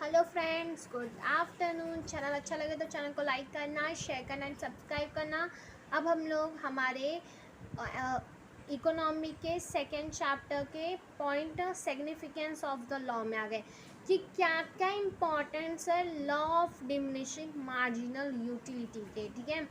Hello friends, good afternoon. Channel अच्छा लगे तो चैनल को लाइक करना, शेयर करना एंड सब्सक्राइब करना। अब हम लोग हमारे इकोनॉमी के सेकेंड चैप्टर के point significance of the law में आ गए कि क्या क्या इम्पोर्टेंस है law of diminishing marginal utility के। ठीक है,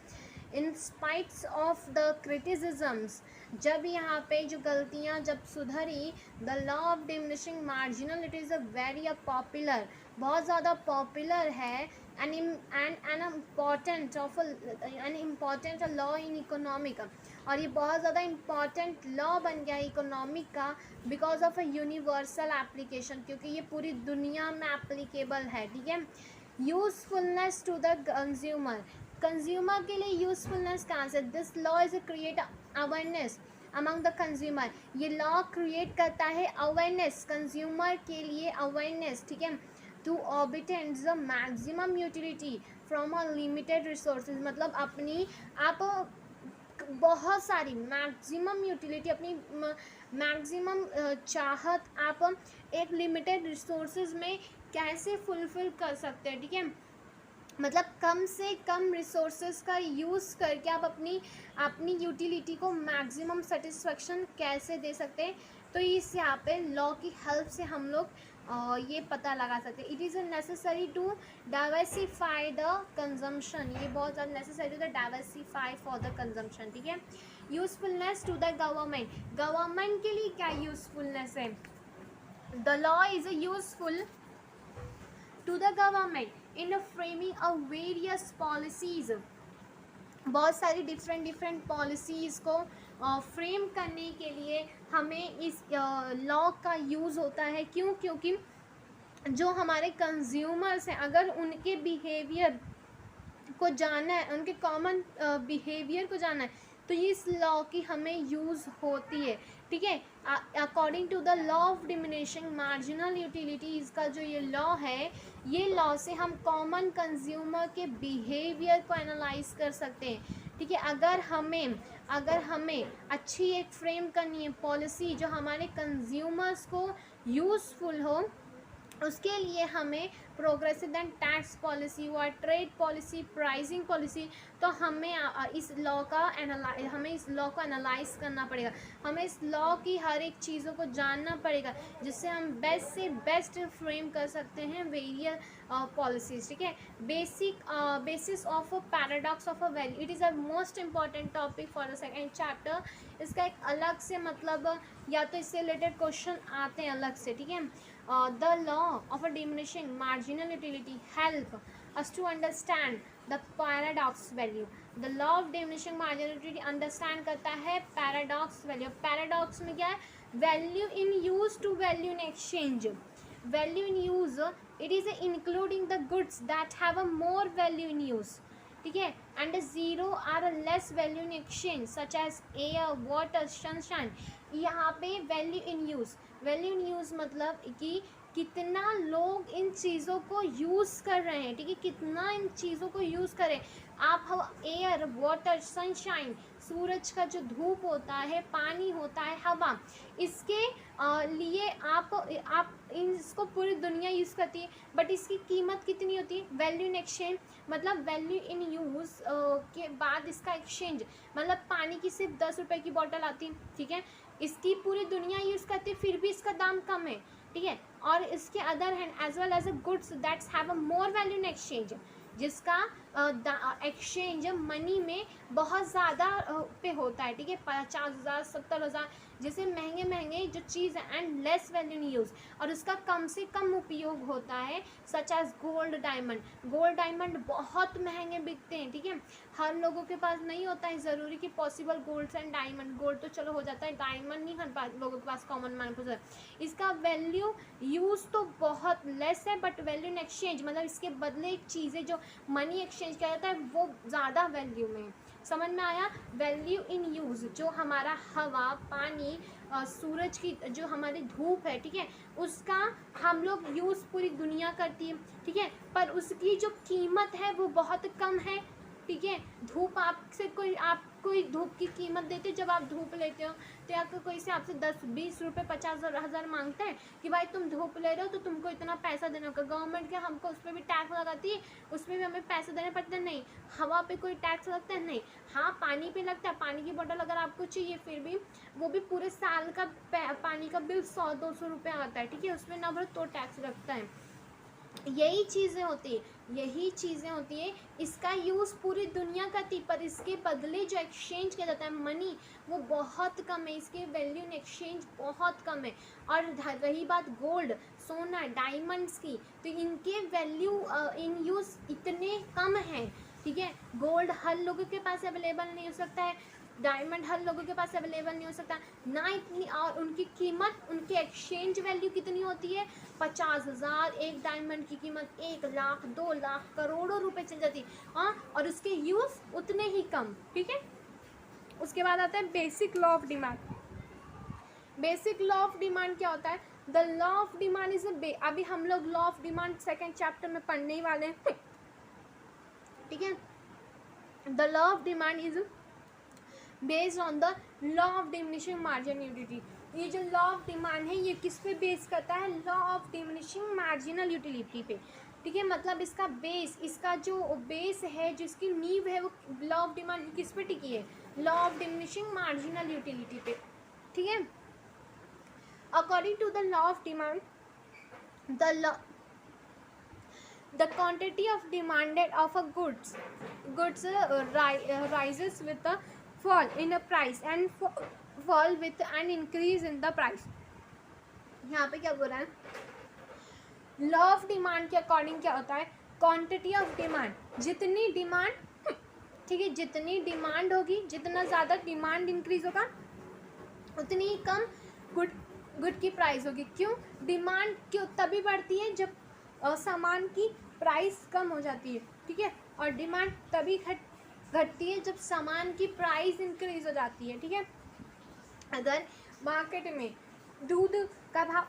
इन स्पाइट्स ऑफ द क्रिटिसिजम्स, जब यहाँ पे जो गलतियाँ जब सुधरी, the law of diminishing marginal it is a very popular, बहुत ज़्यादा पॉपुलर है an important of an important law in economic. और ये बहुत ज़्यादा इम्पॉर्टेंट लॉ बन गया है इकोनॉमिक का because of a universal application, क्योंकि ये पूरी दुनिया में एप्लीकेबल है। ठीक है, usefulness to the consumer, consumer के लिए यूजफुलनेस कहाँ से? This law is create awareness among the consumer, ये लॉ क्रिएट करता है अवेयरनेस कंज्यूमर के लिए, अवेयरनेस। ठीक है, to obtain the maximum utility from a limited resources, मतलब अपनी आप बहुत सारी मैक्सिमम यूटिलिटी, अपनी मैक्सिमम चाहत आप एक लिमिटेड रिसोर्सेज में कैसे फुलफिल कर सकते हैं। ठीक है, मतलब कम से कम रिसोर्सेज का यूज़ करके आप अपनी अपनी यूटिलिटी को मैक्सिमम सेटिस्फेक्शन कैसे दे सकते हैं। तो इस यहाँ पे लॉ की हेल्प से हम लोग ये पता लगा सकते हैं। It is necessary to diversify the consumption, ये बहुत ज़्यादा necessary to the diversify for the consumption. ठीक है, usefulness to the government, government के लिए क्या यूजफुलनेस है? The law is useful to the government in framing of various policies, बहुत सारी डिफरेंट पॉलिसीज़ को फ्रेम करने के लिए हमें इस लॉ का यूज़ होता है। क्यों? क्योंकि जो हमारे कंज्यूमर्स हैं, अगर उनके बिहेवियर को जानना है, उनके कॉमन बिहेवियर को जानना है, तो ये इस लॉ की हमें यूज़ होती है। ठीक है, according to the law of diminishing marginal utilities का जो ये लॉ है, ये लॉ से हम कॉमन कंज्यूमर के बिहेवियर को एनालाइज कर सकते हैं। ठीक है, अगर हमें अच्छी एक फ्रेम करनी है पॉलिसी जो हमारे कंज्यूमर्स को यूज़फुल हो, उसके लिए हमें प्रोग्रेसिव एंड टैक्स पॉलिसी हुआ, ट्रेड पॉलिसी, प्राइसिंग पॉलिसी, तो हमें इस लॉ को एनालाइज करना पड़ेगा। हमें इस लॉ की हर एक चीज़ों को जानना पड़ेगा, जिससे हम बेस्ट से बेस्ट फ्रेम कर सकते हैं वेरियस पॉलिसीज। ठीक है, basis of paradox of a value, it is a most important topic for the second chapter. इसका एक अलग से मतलब या तो इससे रिलेटेड क्वेश्चन आते हैं अलग से। ठीक है, the law of a diminishing marginal utility help us to understand the paradox value. The law of diminishing marginal utility understand करता है paradox value. paradox में क्या है? value in use to value in exchange. value in use, it is including the goods that have a more value in use. ठीक है, and zero or less value in exchange such as air, water, sunshine. यहाँ पे value in use, value in use मतलब कि कितना लोग इन चीज़ों को यूज़ कर रहे हैं। ठीक है, कितना इन चीज़ों को यूज़ करें आप। हवा, एयर, वाटर, सनशाइन, सूरज का जो धूप होता है, पानी होता है, हवा, इसके लिए आप इसको पूरी दुनिया यूज़ करती है, बट इसकी कीमत कितनी होती है? वैल्यू इन एक्सचेंज, मतलब वैल्यू इन यूज़ के बाद इसका एक्सचेंज, मतलब पानी की सिर्फ 10 रुपये की बॉटल आती है। ठीक है, इसकी पूरी दुनिया यूज़ करती है, फिर भी इसका दाम कम है। ठीक है, और इसके other hand as well as a goods that's have a more value in exchange, जिसका एक्सचेंज मनी में बहुत ज़्यादा पे होता है। ठीक है, 50,000, 70,000, जैसे महंगे महंगे जो चीज़ है, and less value in use, और उसका कम से कम उपयोग होता है such as gold, diamond. Gold diamond बहुत महंगे बिकते हैं। ठीक है, हर लोगों के पास नहीं होता है ज़रूरी कि possible gold and diamond, gold तो चलो हो जाता है, डायमंड नहीं हर लोगों के पास कॉमन मान को। इसका वैल्यू यूज़ तो बहुत लेस है, बट वैल्यू इन एक्सचेंज मतलब इसके बदले चीज़ें जो मनी एक्सचेंज किया जाता है वो ज़्यादा वैल्यू में। समझ में आया? वैल्यू इन यूज़ जो हमारा हवा, पानी, सूरज की जो हमारी धूप है, ठीक है, उसका हम लोग यूज़ पूरी दुनिया करती है। ठीक है, पर उसकी जो कीमत है वो बहुत कम है। ठीक है। धूप आपसे कोई धूप की कीमत देते, जब आप धूप लेते हो तो या कोई से आपसे 10-20 रुपये 50,000 मांगता है कि भाई तुम धूप ले रहे हो तो तुमको इतना पैसा देना होगा। गवर्नमेंट क्या हमको उस पर भी टैक्स लगाती है, उसमें भी हमें पैसे देने पड़ते हैं? नहीं। हवा पे कोई टैक्स लगता है? नहीं। हाँ, पानी पे लगता है। पानी की बोतल अगर आपको चाहिए फिर भी वो भी पूरे साल का पानी का बिल 100-200 रुपये आता है, ठीक है, उसमें ना भरो तो टैक्स लगता है। यही चीज़ें होती है। इसका यूज़ पूरी दुनिया करती, पर इसके बदले जो एक्सचेंज किया जाता है मनी, वो बहुत कम है। इसके वैल्यू इन एक्सचेंज बहुत कम है। और रही बात गोल्ड, सोना, डायमंड्स की, तो इनके वैल्यू इन यूज़ इतने कम हैं, ठीक है। गोल्ड हर लोगों के पास अवेलेबल नहीं हो सकता है, डायमंड हर लोगों के पास अवेलेबल नहीं हो सकता ना इतनी, और उनकी कीमत, उनकी एक्सचेंज वैल्यू कितनी होती है? 50,000। एक डायमंड की कीमत 1 लाख, 2 लाख, करोड़ों रुपए चल जाती है। हाँ, और उसके यूज़ उतने ही कम, ठीक है। उसके बाद आता है basic law of demand. Basic law of demand क्या होता है? The law of demand is अभी हम लोग law of demand second chapter में पढ़ने ही वाले हैं, ठीक है। The law of demand is based on the law of diminishing marginal utility. ये जो लॉ ऑफ डिमांड है ये किस पे बेस करता है? Law of diminishing marginal utility पे, ठीक है। मतलब इसका बेस, इसका जो बेस है, जिसकी नींव है, वो लॉ ऑफ डिमांड किस पे टिकी है? Law of diminishing marginal utility पे, ठीक है। According to the law of demand, the quantity of demanded of a goods rises with the fall in a price and fall with an increase in the price। यहाँ पे क्या बोल रहा है? Law of demand के according क्या होता है? क्वांटिटी ऑफ डिमांड, जितनी डिमांड, ठीक है, जितनी डिमांड होगी, जितना ज़्यादा डिमांड इंक्रीज होगा उतनी ही कम गुड की प्राइस होगी। क्यों? डिमांड क्यों तभी बढ़ती है जब सामान की प्राइस कम हो जाती है, ठीक है, और डिमांड तभी घटती है जब सामान की प्राइस इंक्रीज हो जाती है, ठीक है। अगर मार्केट में दूध का भाव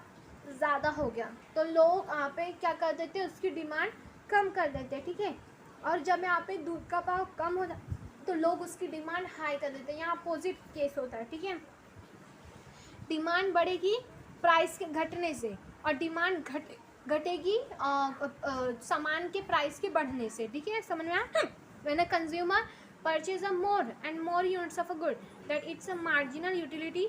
ज़्यादा हो गया तो लोग यहाँ पे क्या कर देते हैं? उसकी डिमांड कम कर देते हैं, ठीक है। और जब यहाँ पे दूध का भाव कम हो जाता तो लोग उसकी डिमांड हाई कर देते हैं। यहाँ अपोजिट केस होता है, ठीक है। डिमांड बढ़ेगी प्राइस के घटने से, और डिमांड घटेगी सामान के प्राइस के बढ़ने से, ठीक है। समझ में आया? When a consumer purchase a more and more units of a good that it's a marginal utility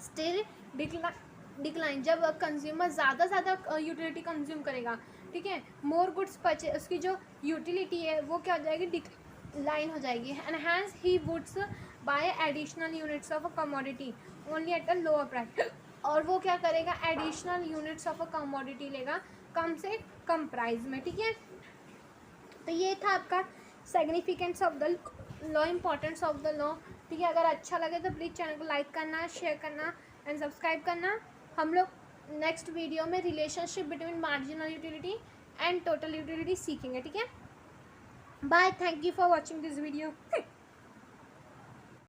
still decline. जब कंज्यूमर ज़्यादा यूटिलिटी कंज्यूम करेगा, ठीक है, मोर गुड्स परचेज, उसकी जो यूटिलिटी है वो क्या हो जाएगी? डिक्लाइन हो जाएगी। And hence he would buy additional units of a commodity only at a lower price. और वो क्या करेगा? Additional units of a commodity लेगा कम से कम प्राइस में, ठीक है। तो ये था आपका significance of the law, importance of the law, ठीक है। अगर अच्छा लगे तो प्लीज़ चैनल को लाइक करना, शेयर करना एंड सब्सक्राइब करना। हम लोग नेक्स्ट वीडियो में relationship between marginal utility and total utility सीखेंगे, ठीक है। Bye, thank you for watching this video.